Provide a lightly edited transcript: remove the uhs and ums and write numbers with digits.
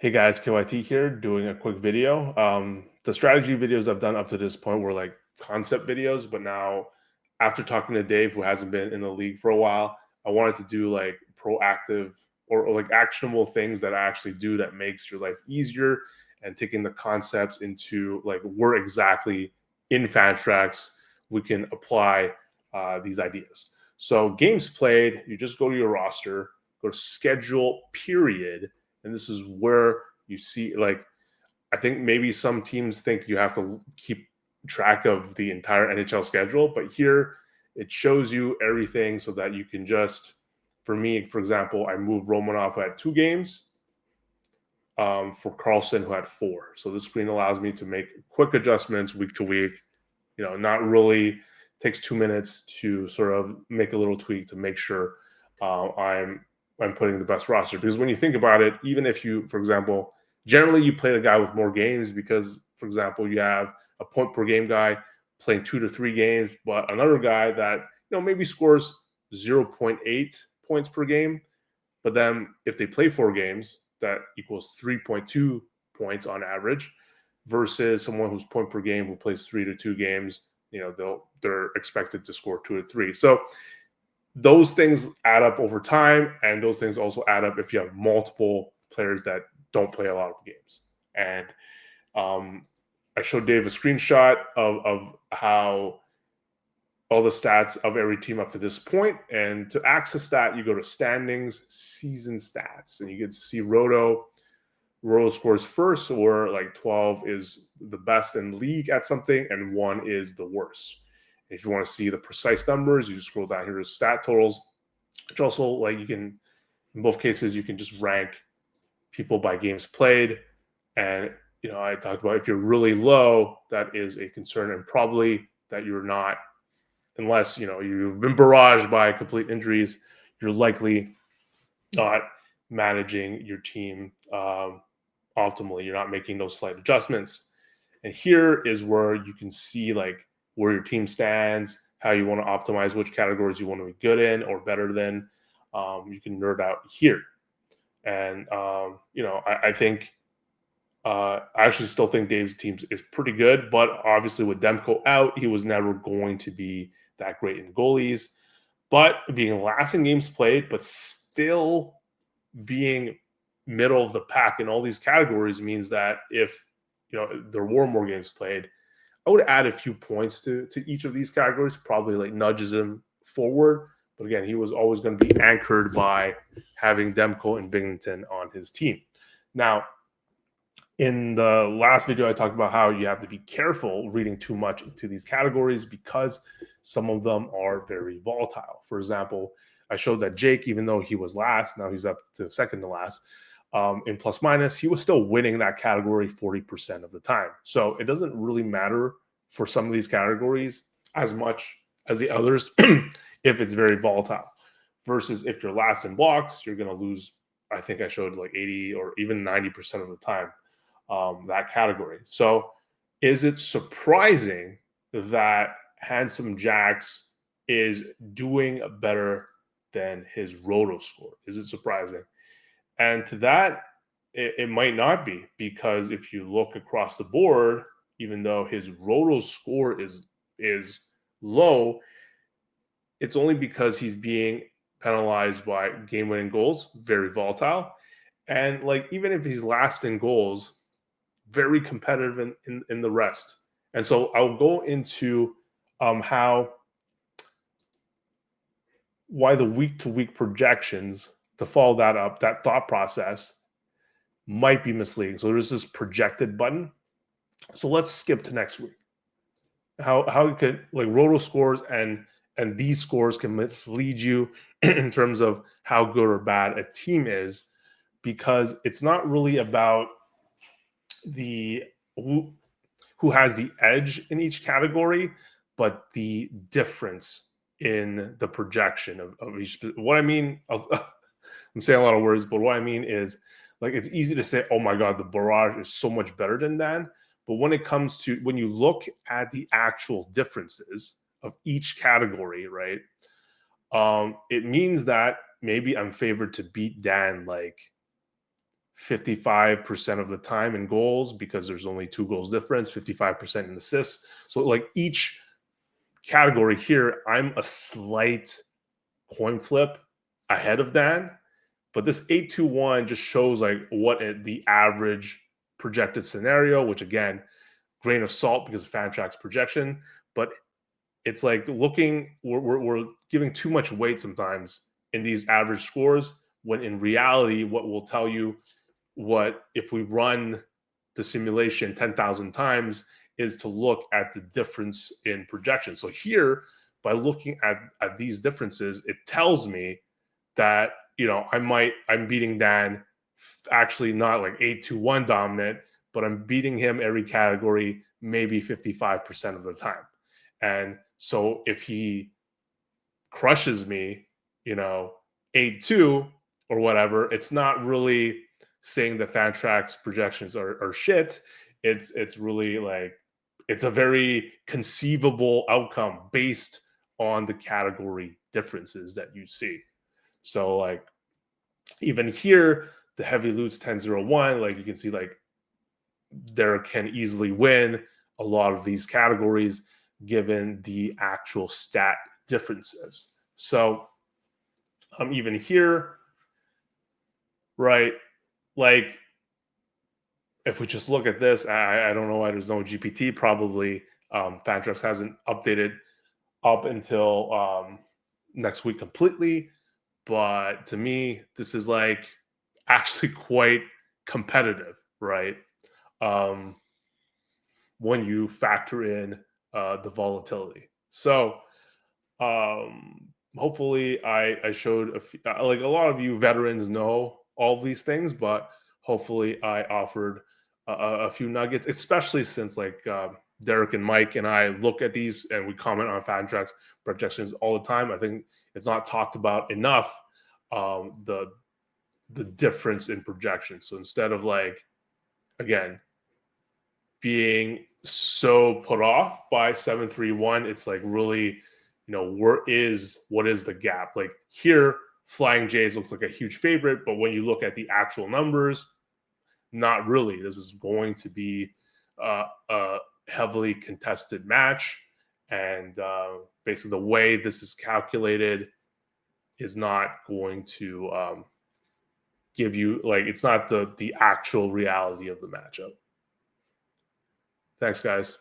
Hey guys, KYT here doing a quick video. The strategy videos I've done up to this point were like concept videos, but now after talking to Dave, who hasn't been in the league for a while, I wanted to do like proactive or like actionable things that I actually do that makes your life easier and taking the concepts into like where exactly in Fantrax we can apply these ideas. So games played, you just go to your roster, go to schedule period, and this is where you see like I think maybe some teams think you have to keep track of the entire NHL schedule, but here it shows you everything so that you can just, for me, for example, I moved Romanov who had 2 games for Carlson who had 4. So this screen allows me to make quick adjustments week to week. Not really takes 2 minutes to sort of make a little tweak to make sure I'm putting the best roster. Because when you think about it, even if you, for example, generally you play the guy with more games because, for example, you have a point per game guy playing 2 to 3 games, but another guy that maybe scores 0.8 points per game, but then if they play 4 games, that equals 3.2 points on average, versus someone who's point per game who plays 3 to 2 games. They're expected to score 2 to 3. So those things add up over time, and those things also add up if you have multiple players that don't play a lot of games. And I showed Dave a screenshot of how all the stats of every team up to this point. And to access that, you go to standings, season stats, and you get to see Roto scores first, or like 12 is the best in league at something, and 1 is the worst. If you want to see the precise numbers, you just scroll down here to stat totals, which also, like, you can, in both cases, you can just rank people by games played. And, I talked about if you're really low, that is a concern, and probably that you're not, unless, you've been barraged by complete injuries, you're likely not managing your team optimally. You're not making those slight adjustments. And here is where you can see like where your team stands, how you want to optimize, which categories you want to be good in or better than. You can nerd out here. And, I think, I actually still think Dave's team is pretty good, but obviously with Demko out, he was never going to be that great in goalies. But being last in games played, but still being middle of the pack in all these categories means that if there were more games played, I would add a few points to each of these categories, probably like nudges him forward. But again, he was always going to be anchored by having Demko and Binghamton on his team. Now, in the last video, I talked about how you have to be careful reading too much into these categories because some of them are very volatile. For example, I showed that Jake, even though he was last, now he's up to second to last, in plus minus, he was still winning that category 40% of the time. So it doesn't really matter for some of these categories as much as the others if it's very volatile. Versus if you're last in blocks, you're going to lose, I think I showed like 80 or even 90% of the time, that category. So is it surprising that Handsome Jacks is doing better than his Roto score? Is it surprising? And to that, it might not be, because if you look across the board, even though his Roto score is low, it's only because he's being penalized by game-winning goals, very volatile. And like even if he's last in goals, very competitive in the rest. And so I'll go into why the week-to-week projections, to follow that up, that thought process might be misleading. So there's this projected button. So let's skip to next week. How you could like Roto scores and these scores can mislead you in terms of how good or bad a team is, because it's not really about the who has the edge in each category, but the difference in the projection of each. What I mean, I'm saying a lot of words, but what I mean is, like, it's easy to say, oh my God, the barrage is so much better than that. But when it comes to, when you look at the actual differences of each category, right, it means that maybe I'm favored to beat Dan like 55% of the time in goals because there's only 2 goals difference, 55% in assists. So like each category here, I'm a slight coin flip ahead of Dan, but this 8-2-1 just shows like what the average projected scenario, which again, grain of salt because of Fantrax projection, but it's like we're giving too much weight sometimes in these average scores when in reality, what will tell you what if we run the simulation 10,000 times is to look at the difference in projection. So here, by looking at these differences, it tells me that I'm beating Dan actually not like 8-1 dominant, but I'm beating him every category maybe 55% of the time. And so if he crushes me, 8-2 or whatever, it's not really saying that Fantrax projections are shit. It's really like it's a very conceivable outcome based on the category differences that you see. So like even here, the heavy loots 10-0-1, like you can see like there can easily win a lot of these categories given the actual stat differences. So even here, right, like if we just look at this, I don't know why there's no GPT. Probably Fantrax hasn't updated up until next week completely. But to me, this is like actually quite competitive, right? Um, when you factor in the volatility. So hopefully I showed like a lot of you veterans know all these things, but hopefully I offered a few nuggets, especially since like Derek and Mike and I look at these and we comment on Fantrax projections all the time. I think it's not talked about enough, the difference in projection. So instead of like again being so put off by 7-3-1, it's like really, what is the gap? Like here, Flying Jays looks like a huge favorite, but when you look at the actual numbers, not really. This is going to be a heavily contested match, and basically the way this is calculated is not going to give you like it's not the actual reality of the matchup. Thanks, guys.